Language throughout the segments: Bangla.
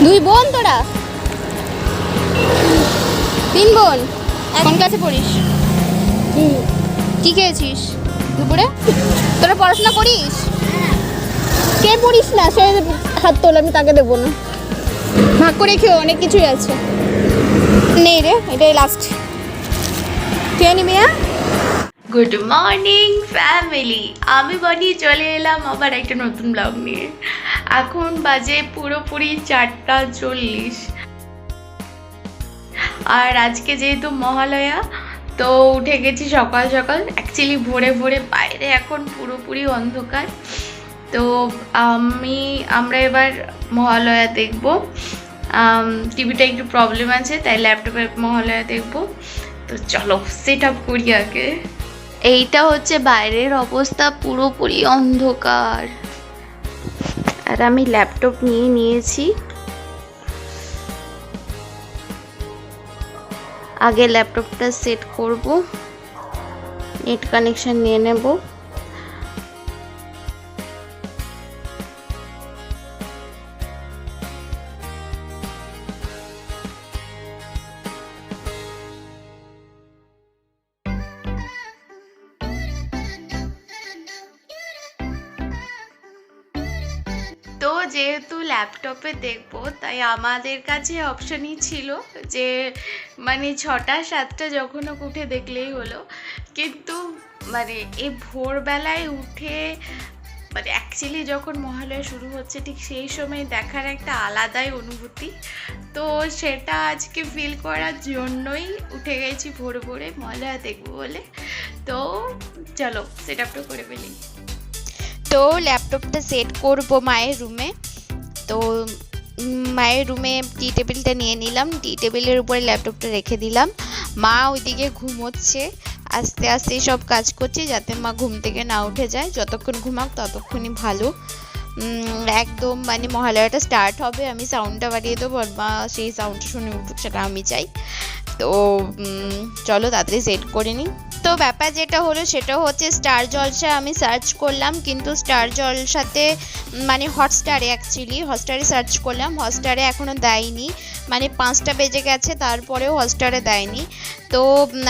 দুই বোন তোরা? তিন বোন। কোন ক্লাসে পড়িস? কি খেয়েছিস দুপুরে? তোরা পড়াশোনা করিস? কে পড়িস না সে হাত তোল, আমি তাকে দেবো না। ভাগ করে খেয়ে অনেক কিছুই আছে। নেই রে, এটাই লাস্ট। খেয়ে নি মেয়া। গুড মর্নিং ফ্যামিলি, আমি বনি চলে এলাম আবার একটা নতুন ব্লগ নিয়ে। এখন বাজে পুরোপুরি 4:40। আর আজকে যেহেতু মহালয়া, তো উঠে গেছি সকাল সকাল। অ্যাকচুয়ালি ভোরে ভোরে, বাইরে এখন পুরোপুরি অন্ধকার। তো আমরা এবার মহালয়া দেখব। টিভিটা একটু প্রবলেম আছে, তাই ল্যাপটপে মহালয়া দেখব। তো চলো সেট আপ করি আগে। এইটা হচ্ছে বাইরের অবস্থা, পুরোপুরি অন্ধকার। আর আমি ল্যাপটপ নিয়ে নিয়েছি। আগে ল্যাপটপটা সেট করব, নেট কানেকশন নিয়ে নেব। তো যেহেতু ল্যাপটপে দেখবো, তাই আমাদের কাছে অপশনই ছিল যে মানে 6টা 7টা যখন উঠে দেখলেই হলো। কিন্তু মানে এই ভোরবেলায় উঠে মানে অ্যাকচুয়ালি যখন মহালয়া শুরু হচ্ছে ঠিক সেই সময় দেখার একটা আলাদাই অনুভূতি। তো সেটা আজকে ফিল করার জন্যই উঠে গেছি ভোরে ভোরে মহালয়া দেখবো বলে। তো চলো সেট আপটা করে ফেলি। তো ল্যাপটপটা সেট করব মায়ের রুমে। তো মায়ের রুমে টি টেবিলটা নিয়ে নিলাম, টি টেবিলের উপরে ল্যাপটপটা রেখে দিলাম। মা ওইদিকে ঘুমোচ্ছে, আস্তে আস্তে সব কাজ করছে যাতে মা ঘুম থেকে না উঠে যায়। যতক্ষণ ঘুমাক ততক্ষণই ভালো। একদম মানে মহালয়াটা স্টার্ট হবে, আমি সাউন্ডটা বাড়িয়ে দেবো আর মা সেই সাউন্ডটা শুনে উঠুক, সেটা আমি চাই। তো চলো তাড়াতাড়ি সেট করে নিই। তো ব্যাপার যেটা হলো সেটা হচ্ছে স্টার জলসা আমি সার্চ করলাম, কিন্তু স্টার জলসাতে মানে হটস্টারে হটস্টারে সার্চ করলাম, হটস্টারে এখনও দেয়নি। মানে 5টা বেজে গেছে তারপরেও হটস্টারে দেয়নি। তো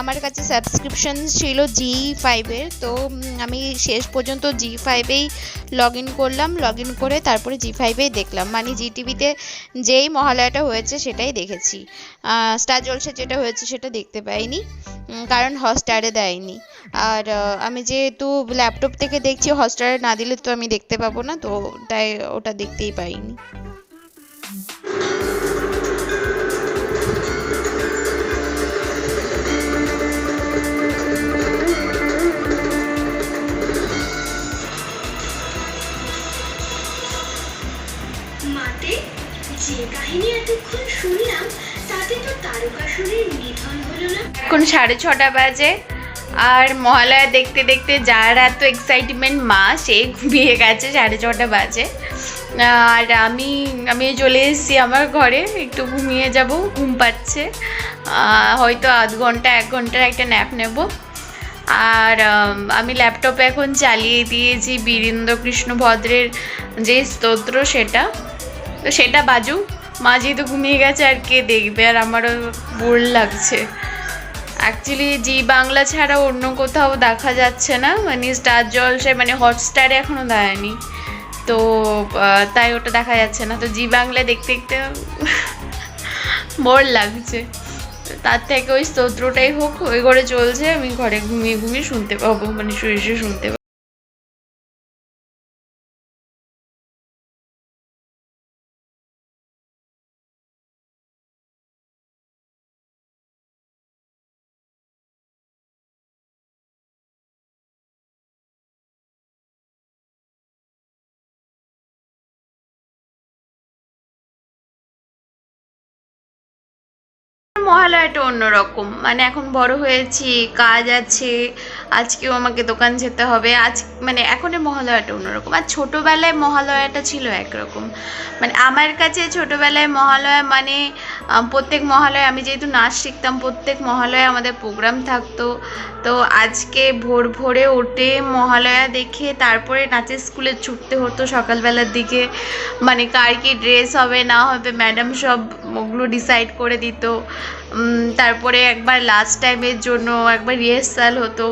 আমার কাছে সাবস্ক্রিপশন ছিল জি5-এর। তো আমি শেষ পর্যন্ত জি5-এই লগ ইন করলাম, লগ ইন করে তারপরে জি5-এই দেখলাম। মানে জি টিভিতে যেই মহালয়াটা হয়েছে সেটাই দেখেছি। স্টার জলসা যেটা হয়েছে সেটা দেখতে পাইনি, কারণ হটস্টারে দেয়নি। আর আমি যেহেতু ল্যাপটপ থেকে দেখছি, হটস্টারে না দিলে তো আমি দেখতে পাবো না, তো তাই ওটা দেখতেই পাইনি। মাতে যে কাহিনী এতক্ষণ শুনলাম তাতে তো তারকাসুরের নিধন হলো না। এখন 6:30 বাজে। আর মহালয়া দেখতে দেখতে যার এত এক্সাইটমেন্ট, মা সে ঘুমিয়ে গেছে, 6:30 বাজে। আর আমি চলে এসেছি আমার ঘরে, একটু ঘুমিয়ে যাব, ঘুম পাচ্ছে। হয়তো আধ ঘন্টা 1 ঘন্টার একটা ন্যাপ নেব। আর আমি ল্যাপটপে এখন চালিয়ে দিয়েছি বীরেন্দ্র কৃষ্ণ ভদ্রের যে স্তোত্র, সেটা। তো সেটা বাজুক, মা যেহেতু ঘুমিয়ে গেছে আর কে দেখবে, আর আমারও বোর লাগছে। অ্যাকচুয়ালি জি বাংলা ছাড়া অন্য কোথাও দেখা যাচ্ছে না, মানে স্টার জলসায় মানে হটস্টারে এখনও দেয়নি, তো তাই ওটা দেখা যাচ্ছে না। তো জি বাংলা দেখতে দেখতে বোর লাগছে। তার থেকে ওই স্তোত্রটাই হোক, ওই ঘরে চলছে, আমি ঘরে ঘুমিয়ে ঘুমিয়ে শুনতে পাবো, মানে শুয়ে শুয়ে শুনতে পাবো। মহালয়াটা অন্যরকম, মানে এখন বড় হয়েছি, কাজ আছে, আজকেও আমাকে দোকান যেতে হবে। আজ মানে এখনের মহালয়াটা অন্যরকম। আর ছোটোবেলায় মহালয়াটা ছিল একরকম। মানে আমার কাছে ছোটোবেলায় মহালয়া মানে প্রত্যেক মহালয়ে আমি যেহেতু নাচ শিখতাম, প্রত্যেক মহালয়ে আমাদের প্রোগ্রাম থাকতো। তো আজকে ভোর ভোরে উঠে মহালয়া দেখে তারপরে নাচের স্কুলে ছুটতে হতো সকালবেলার দিকে। মানে কার কি ড্রেস হবে না হবে ম্যাডাম সব ওগুলো ডিসাইড করে দিত। তারপরে একবার লাস্ট টাইমের জন্য একবার রিহার্সাল হতো,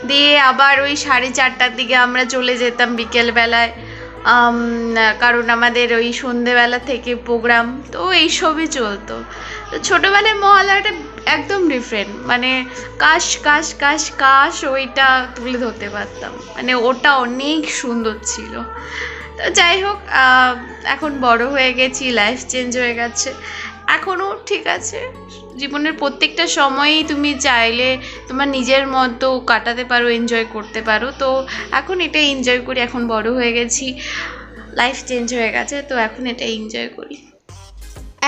দিয়ে আবার ওই 4:30টার দিকে আমরা চলে যেতাম বিকেলবেলায়, কারণ আমাদের ওই সন্ধেবেলা থেকে প্রোগ্রাম। তো এইসবই চলতো। তো ছোটোবেলায় মহালয়াটা একদম ডিফারেন্ট, মানে কাশ কাশ কাশ কাশ ওইটা তুলে ধরতে পারতাম, মানে ওটা অনেক সুন্দর ছিল। তো যাই হোক, এখন বড় হয়ে গেছি, লাইফ চেঞ্জ হয়ে গেছে। এখনও ঠিক আছে, জীবনের প্রত্যেকটা সময়ই তুমি চাইলে তোমার নিজের মতো কাটাতে পারো, এনজয় করতে পারো। তো এখন এটা এনজয় করি, এখন বড় হয়ে গেছি, লাইফ চেঞ্জ হয়ে গেছে, তো এখন এটা এনজয় করি।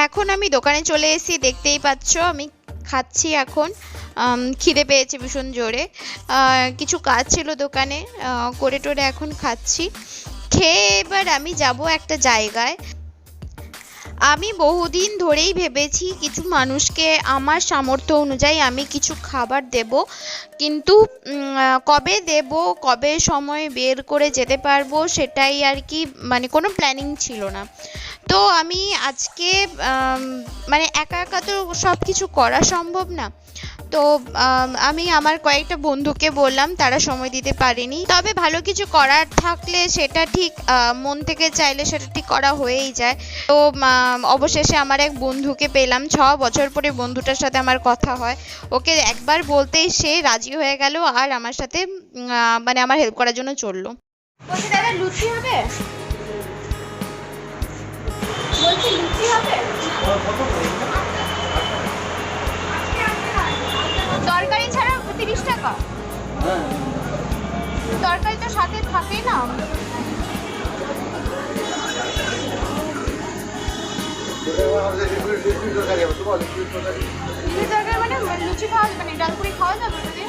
এখন আমি দোকানে চলে এসেছি, দেখতেই পাচ্ছ আমি খাচ্ছি এখন। খিদে পেয়েছে ভীষণ জোরে, কিছু কাজ ছিল দোকানে, করে টোরে এখন খাচ্ছি। খেয়ে এবার আমি যাব একটা জায়গায়। আমি বহুদিন ধরেই ভেবেছি কিছু মানুষকে আমার সামর্থ্য অনুযায়ী আমি কিছু খাবার দেব, কিন্তু কবে দেব, কবে সময় বের করে যেতে পারবো সেটাই আর কি, মানে কোনো প্ল্যানিং ছিল না। তো আমি আজকে মানে একা একা তো সব কিছু করা সম্ভব না। তো আমি আমার কয়েকটা বন্ধুকে বললাম, তারা সময় দিতে পারেনি। তবে ভালো কিছু করার থাকলে সেটা ঠিক মন থেকে চাইলে সেটা ঠিক করা হয়েই যায়। তো অবশেষে আমার এক বন্ধুকে পেলাম, 6 বছর পরে বন্ধুটার সাথে আমার কথা হয়। ওকে একবার বলতেই সে রাজি হয়ে গেল আর আমার সাথে মানে আমার হেল্প করার জন্য চললো। বলছি দাদা লুচি হবে? বলছি লুচি হবে? তরকারি ছাড়া 30 টাকা? তরকারি তো সাথে থাকেই না। মানে লুচি খাওয়া যাবে, মানে ডালপুরি খাওয়া যাবে যদি?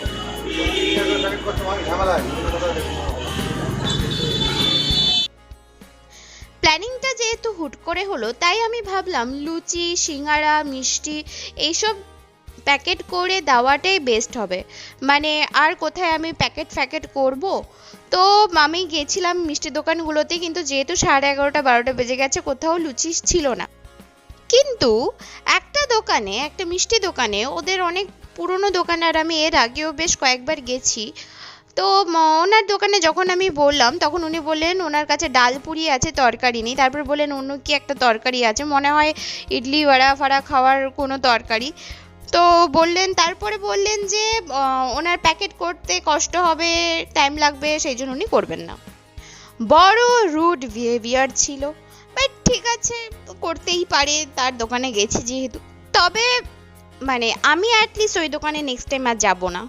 প্ল্যানিংটা যেহেতু হুট করে হলো, তাই আমি ভাবলাম লুচি, সিঙ্গারা, মিষ্টি এইসব প্যাকেট করে দেওয়াটাই বেস্ট হবে। মানে আর কোথায় আমি প্যাকেট করব? তো আমি গেছিলাম মিষ্টি দোকানগুলোতে, কিন্তু যেহেতু 11:30 12টা বেজে গেছে, কোথাও লুচি ছিল না। কিন্তু একটা দোকানে, একটা মিষ্টি দোকানে, ওদের অনেক পুরনো দোকান, আর আমি এর আগেও বেশ কয়েকবার গেছি। তো ওনার দোকানে যখন আমি বললাম, তখন উনি বললেন ওনার কাছে ডাল পুরি আছে, তরকারি নেই। তারপর বললেন অন্য কি একটা তরকারি আছে, মনে হয় ইডলি বড়া ফাড়া খাওয়ার কোনো তরকারি। তো তারপরে বললেন যে ওনার প্যাকেট করতে কষ্ট হবে, টাইম লাগবে, সেই জন্য উনি করবেন না। বড় রুড বিহেভিয়ার ছিল, বাট ঠিক আছে, করতেই পারে, তার দোকানে গেছি যেহেতু। তবে মানে আমি অ্যাটলিস্ট ওই দোকানে নেক্সট টাইম আর যাব না,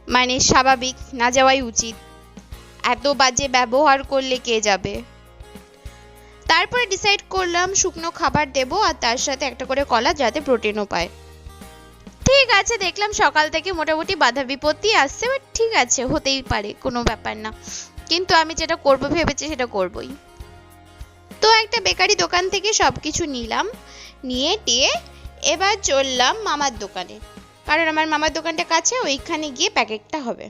মানে স্বাভাবিক, না যাওয়াই উচিত। এত বাজে ব্যবহার করলে কে যাবে? তারপরে ডিসাইড করলাম শুকনো খাবার দেবো, আর তার সাথে একটা করে কলা, যাতে প্রোটিনও পায়। ঠিক আছে, দেখলাম সকাল থেকে মোটামুটি বাধা বিপত্তি আসছে, বাট ঠিক আছে, হতেই পারে, কোনো ব্যাপার না। কিন্তু আমি যেটা করবো ভেবেছি সেটা করবোই। তো একটা বেকারি দোকান থেকে সব কিছু নিলাম, নিয়ে টিয়ে এবার চললাম মামার দোকানে, কারণ আমার মামার দোকানটা কাছে, ওইখানে গিয়ে প্যাকেটটা হবে।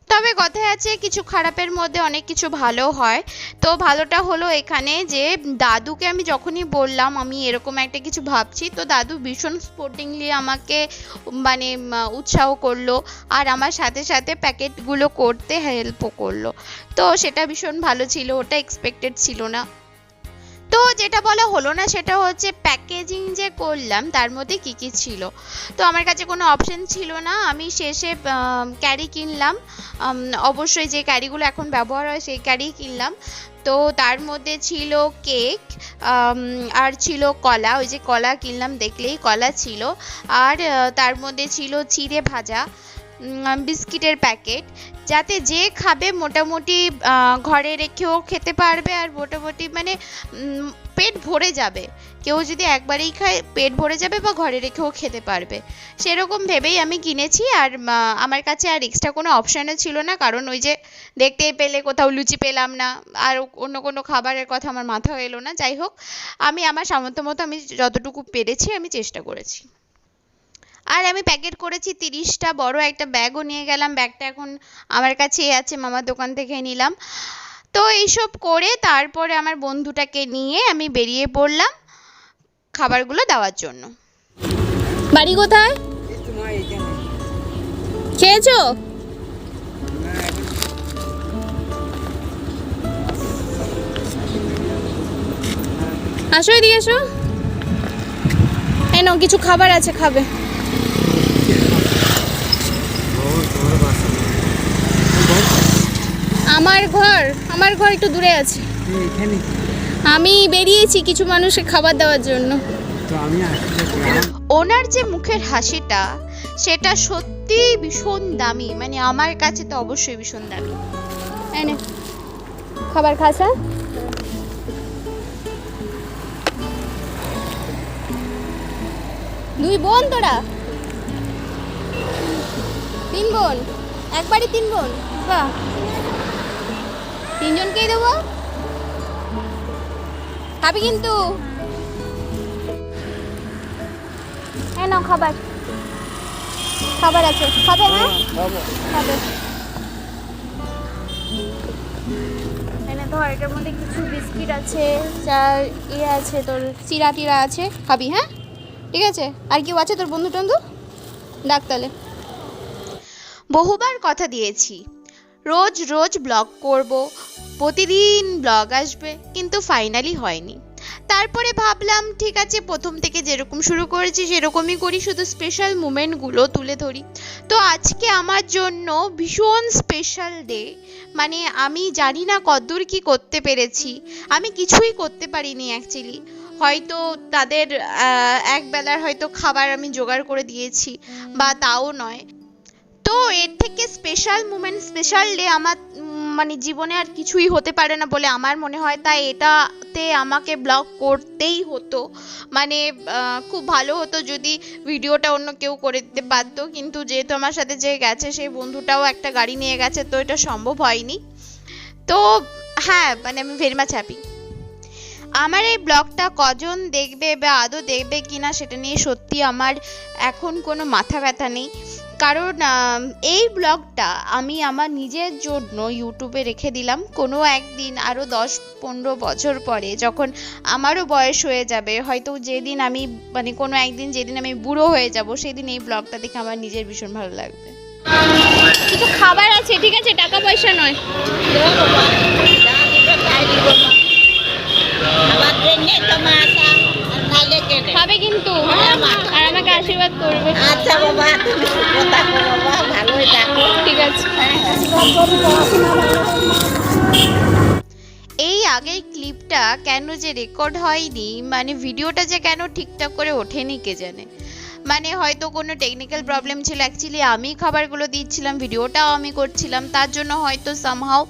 তবে কথায় আছে কিছু খারাপের মধ্যে অনেক কিছু ভালো হয়। তো ভালোটা হলো এখানে যে দাদুকে আমি যখনই বললাম আমি এরকম একটা কিছু ভাবছি, তো দাদু ভীষণ স্পোর্টিংলি আমাকে মানে উৎসাহ করলো, আর আমার সাথে সাথে প্যাকেটগুলো করতে হেল্পও করলো। তো সেটা ভীষণ ভালো ছিল, ওটা এক্সপেক্টেড ছিল না। তো যেটা বলা হলো না সেটা হচ্ছে প্যাকেজিং যে করলাম তার মধ্যে কি কি ছিল। তো আমার কাছে কোনো অপশন ছিল না, আমি শেষে ক্যারি কিনলাম। অবশ্যই যে ক্যারিগুলো এখন ব্যবহার হয় সেই ক্যারি কিনলাম। তো তার মধ্যে ছিল কেক, আর ছিল কলা, ওই যে কলা কিনলাম দেখলেই কলা ছিল, আর তার মধ্যে ছিল চিড়ে ভাজা, বিস্কিটের প্যাকেট, যাতে যে খাবে মোটামুটি ঘরে রেখেও খেতে পারবে, আর মোটামুটি মানে পেট ভরে যাবে, কেউ যদি একবারেই খায় পেট ভরে যাবে বা ঘরে রেখেও খেতে পারবে, সেরকম ভেবেই আমি কিনেছি। আর আমার কাছে আর এক্সট্রা কোনো অপশানও ছিল না, কারণ ওই যে দেখতেই পেলে কোথাও লুচি পেলাম না, আর অন্য কোনো খাবারের কথা আমার মাথাও এলো না। যাই হোক, আমি আমার সামর্থ্য মতো আমি যতটুকু পেরেছি আমি চেষ্টা করেছি। আর আমি প্যাকেট করেছি 30টা, বড় একটা ব্যাগও নিয়ে গেলাম, ব্যাগটা এখন আমার কাছেই আছে, মামার দোকান থেকে নিলাম। তো এইসব করে তারপরে আমার বন্ধুটাকে নিয়ে আমি বেরিয়ে পড়লাম খাবারগুলো দেওয়ার জন্য। বাড়ি কোথায়? খেয়েছো? আসো এদিকে এসো, এই নাও কিছু খাবার আছে, খাবে? আমার ঘর একটু দূরে আছে। আমি বেরিয়েছি কিছু মানুষকে খাবার দেওয়ার জন্য। ওনার যে মুখের হাসিটা সেটা সত্যি ভীষণ দামি, মানে আমার কাছে তো অবশ্যই ভীষণ দামি। এনে খাবার খাস? হ্যাঁ, দুই বোন তোরা? 3 বোন? একবারই 3 বোন? বাহ, 3জনকেই দেবো, খাবি কিন্তু। হ্যাঁ নাও খাবার, খাবার আছে, খাবে? হ্যাঁ খাবে। এনে ধর, এটার মধ্যে কিছু বিস্কিট আছে, চার আছে, তোর চিরা টিরা আছে, খাবি? হ্যাঁ ঠিক আছে। আর কেউ আছে তোর বন্ধু টন্ধু? ডাক তাহলে। বহুবার কথা দিয়েছি রোজ রোজ ব্লগ করব, প্রতিদিন ব্লগ আসবে, কিন্তু ফাইনালি হয়নি। তারপরে ভাবলাম ঠিক আছে, প্রথম থেকে যেরকম শুরু করেছি সেরকমই করি, শুধু স্পেশাল মুমেন্টগুলো তুলে ধরি। তো আজকে আমার জন্য ভীষণ স্পেশাল ডে, মানে আমি জানি না কতদূর কি করতে পেরেছি, আমি কিছুই করতে পারিনি অ্যাকচুয়ালি। হয়তো তাদের একবেলার হয়তো খাবার আমি জোগাড় করে দিয়েছি, বা তাও নয়। তো এর থেকে স্পেশাল মুমেন্ট, স্পেশাল ডে আমার মানে জীবনে আর কিছুই হতে পারে না বলে আমার মনে হয়, তাই এটাতে আমাকে ব্লগ করতেই হতো। মানে খুব ভালো হতো যদি ভিডিওটা অন্য কেউ করে দিতে পারতো, কিন্তু যেহেতু আমার সাথে যে গেছে সেই বন্ধুটাও একটা গাড়ি নিয়ে গেছে, তো এটা সম্ভব হয়নি। তো হ্যাঁ, মানে আমি ভেরি মাচ হ্যাপি। আমার এই ব্লগটা কজন দেখবে বা আদৌ দেখবে কিনা সেটা নিয়ে সত্যি আমার এখন কোনো মাথা ব্যথা নেই, কারণ এই ব্লগটা আমি আমার নিজের জন্য ইউটিউবে রেখে দিলাম। কোনো একদিন আরও 10-15 বছর পরে যখন আমারও বয়স হয়ে যাবে, হয়তো যেদিন আমি মানে কোনো একদিন যেদিন আমি বুড়ো হয়ে যাব, সেদিন এই ব্লগটা দেখে আমার নিজের ভীষণ ভালো লাগবে। কিছু খাবার আছে, ঠিক আছে, টাকা পয়সা নয়। খাবে কিন্তু, আর আমাকে আশীর্বাদ করবে। আচ্ছা বাবা, তুমি কথা বলো বাবা, ভালোই থাকো। ঠিক আছে। এই আগের ক্লিপটা কেন যে রেকর্ড হয়নি, মানে ভিডিওটা যে কেন ঠিকঠাক করে ওঠেনি কে জানে। মানে হয়তো কোনো টেকনিক্যাল প্রবলেম ছিল, অ্যাকচুয়ালি আমি খাবারগুলো দিচ্ছিলাম, ভিডিওটাও আমি করছিলাম, তার জন্য হয়তো সামহাও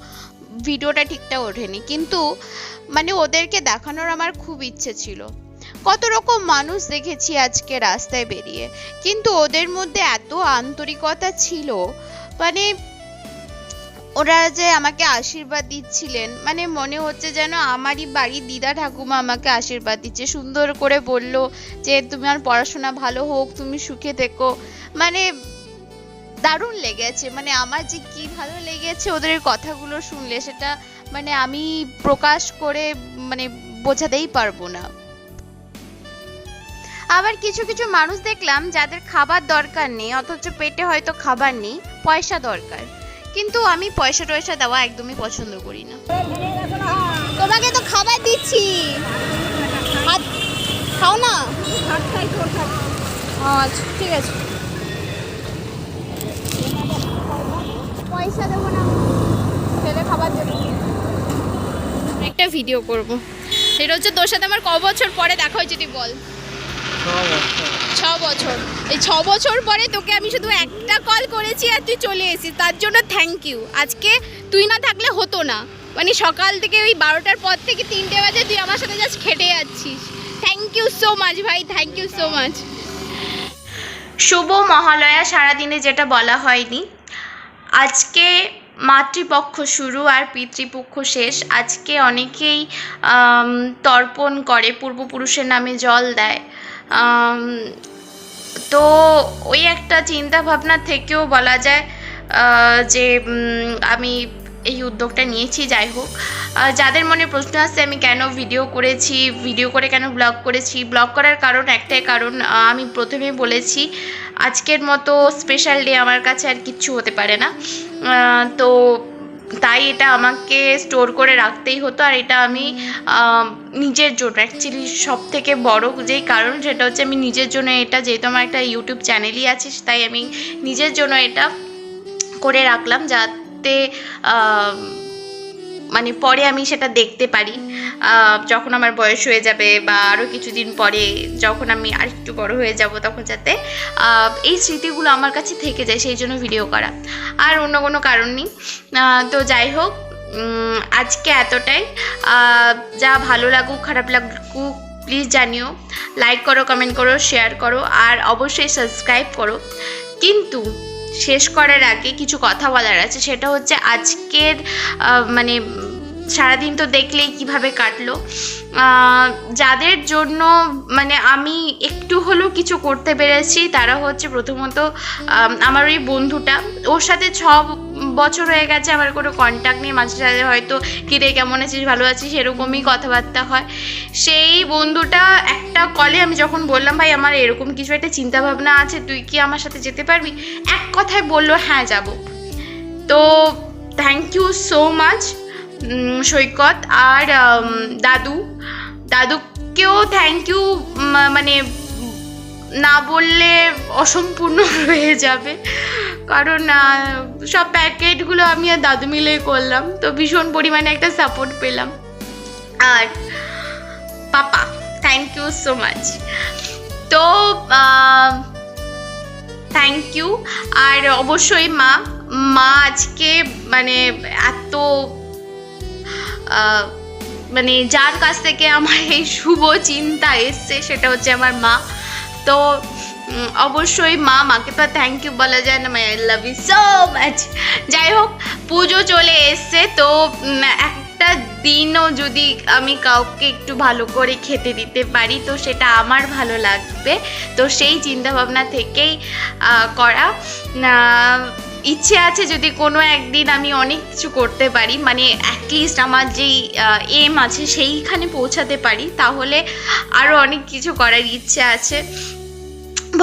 ভিডিওটা ঠিকঠাক ওঠেনি। কিন্তু মানে ওদেরকে দেখানোর আমার খুব ইচ্ছে ছিল। কত রকম মানুষ দেখেছি আজকে রাস্তায় বেরিয়ে, কিন্তু ওদের মধ্যে এত আন্তরিকতা ছিল, মানে ওরা যে আমাকে আশীর্বাদ দিচ্ছিলেন, মানে মনে হচ্ছে যেন আমারই বাড়ির দিদা ঠাকুমা আমাকে আশীর্বাদ দিচ্ছে। সুন্দর করে বলল যে তোমার পড়াশোনা ভালো হোক, তুমি সুখে থেকো, মানে দারুণ লেগেছে। মানে আমার যে কি ভালো লেগেছে ওদের কথাগুলো শুনলে, সেটা মানে আমি প্রকাশ করে মানে বোঝাতেই পারবো না। আবার কিছু কিছু মানুষ দেখলাম যাদের খাবার দরকার নেই, অথচ পেটে হয়তো খাবার নেই, পয়সা দরকার, কিন্তু আমি পয়সা টয়সা দেওয়া একদমই পছন্দ করি না। তোমাকে তো খাবার দিচ্ছি, খাও না। আচ্ছা ঠিক আছে, পয়সা দেবো না, ছেলে খাবার দেবো। একটা ভিডিও করব, এটা হচ্ছে তোর সাথে আমার ক বছর পরে দেখা হয়েছে, তুই বল। 6 বছর। এই 6 বছর পরে তোকে আমি শুধু একটা কল করেছি আর তুই চলে এসেছিস, তার জন্য থ্যাংক ইউ। আজকে তুই না থাকলে হতো না, মানে সকাল থেকে ওই 12টার পর থেকে 3টে বাজে তুই আমার সাথে জাস্ট খেটে যাচ্ছিস। থ্যাংক ইউ সো মাচ ভাই, থ্যাংক ইউ সো মাচ। শুভ মহালয়া সারাদিনে যেটা বলা হয়নি, আজকে মাতৃপক্ষ শুরু আর পিতৃপক্ষ শেষ। আজকে অনেকেই তর্পণ করে, পূর্বপুরুষের নামে জল দেয়। তো ওই একটা চিন্তা ভাবনা থেকেও বলা যায় যে আমি এই উদ্যোগটা নিয়েছি। যাই হোক, যাদের মনে প্রশ্ন আসছে আমি কেন ভিডিও করেছি, ভিডিও করে কেন ব্লগ করেছি, ব্লগ করার কারণ একটাই কারণ, আমি প্রথমেই বলেছি আজকের মতো স্পেশাল ডে আমার কাছে আর কিচ্ছু হতে পারে না। তো তাই এটা আমাকে স্টোর করে রাখতেই হতো। আর এটা আমি নিজের জন্য অ্যাকচুয়ালি সব থেকে বড় যেই কারণ সেটা হচ্ছে আমি নিজের জন্য এটা, যেহেতু আমার একটা ইউটিউব চ্যানেলই আছে, তাই আমি নিজের জন্য এটা করে রাখলাম, যাতে মানে পরে আমি সেটা দেখতে পারি যখন আমার বয়স হয়ে যাবে বা আরও কিছুদিন পরে যখন আমি আরেকটু বড় হয়ে যাব, তখন যাতে এই স্মৃতিগুলো আমার কাছে থেকে যায়, সেই জন্য ভিডিও করা, আর অন্য কোনো কারণ নেই। তো যাই হোক, আজকে এতটাই। যা ভালো লাগুক খারাপ লাগুক প্লিজ জানিও, লাইক করো, কমেন্ট করো, শেয়ার করো, আর অবশ্যই সাবস্ক্রাইব করো। কিন্তু শেষ করার আগে কিছু কথা বলার আছে, সেটা হচ্ছে আজকের মানে সারাদিন তো দেখলেই কিভাবে কাটলো। যাদের জন্য মানে আমি একটু হলেও কিছু করতে পেরেছি তারা হচ্ছে প্রথমত আমার ওই বন্ধুটা, ওর সাথে 6 বছর হয়ে গেছে আমার কোনো কন্ট্যাক্ট নেই, মাঝে সাঝে হয়তো কিরে কেমন আছিস ভালো আছিস এরকমই কথাবার্তা হয়। সেই বন্ধুটা একটা কলে আমি যখন বললাম ভাই আমার এরকম কিছু একটা চিন্তাভাবনা আছে, তুই কি আমার সাথে যেতে পারবি, এক কথায় বললো হ্যাঁ যাব। তো thank you so much Saikat. আর দাদুকেও থ্যাংক ইউ, মানে না বললে অসম্পূর্ণ হয়ে যাবে, কারণ সব প্যাকেটগুলো আমি আর দাদু মিলে করলাম, তো ভীষণ পরিমাণে একটা সাপোর্ট পেলাম। আর papa thank you so much. তো থ্যাংক ইউ। আর অবশ্যই মা আজকে মানে এত মানে যার কাছ থেকে আমার এই শুভ চিন্তা এসছে সেটা হচ্ছে আমার মা। তো অবশ্যই মাকে তো থ্যাংক ইউ বলা যায় না, I love you so much. যাই হোক, পুজো চলে এসছে, তো একটা দিনও যদি আমি কাউকে একটু ভালো করে খেতে দিতে পারি তো সেটা আমার ভালো লাগবে। তো সেই চিন্তাভাবনা থেকেই করা। ইচ্ছে আছে যদি কোনো একদিন আমি অনেক কিছু করতে পারি, মানে অ্যাটলিস্ট আমার যেই এম আছে সেইখানে পৌঁছাতে পারি, তাহলে আরও অনেক কিছু করার ইচ্ছে আছে,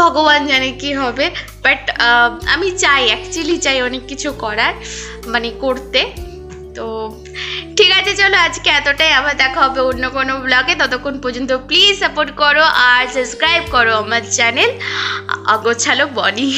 ভগবান জানে কি হবে। বাট আমি অ্যাকচুয়ালি চাই অনেক কিছু করার, মানে করতে। তো ঠিক আছে, চলো আজকে এতটাই, আবার দেখা হবে অন্য কোনো ব্লগে। ততক্ষণ পর্যন্ত প্লিজ সাপোর্ট করো আর সাবস্ক্রাইব করো আমার চ্যানেল অগোছালো বনি।